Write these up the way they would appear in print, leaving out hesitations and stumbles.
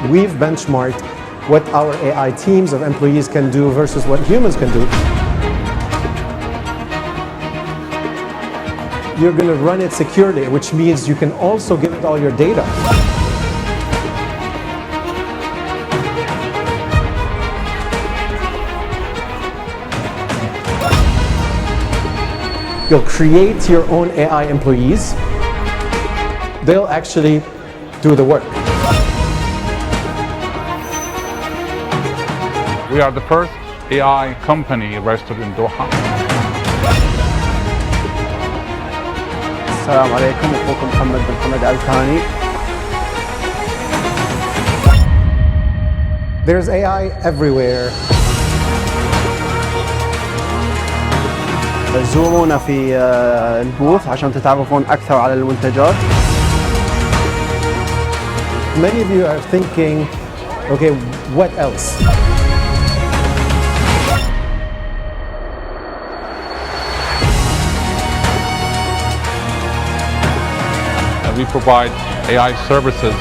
We've benchmarked what our AI teams of employees can do versus what humans can do. You're going to run it securely, which means you can also give it all your data. You'll create your own AI employees. They'll actually do the work. We are the first AI company registered in Doha. السلام عليكم، أخوكم محمد بن حمد الثاني. There's AI everywhere. زورونا في البوث عشان تتعرفون أكثر على المنتجات. Many of you are thinking, okay, what else? We provide AI services.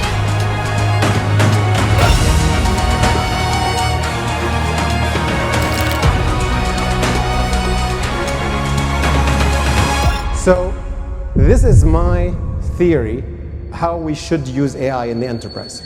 So this is my theory how we should use AI in the enterprise.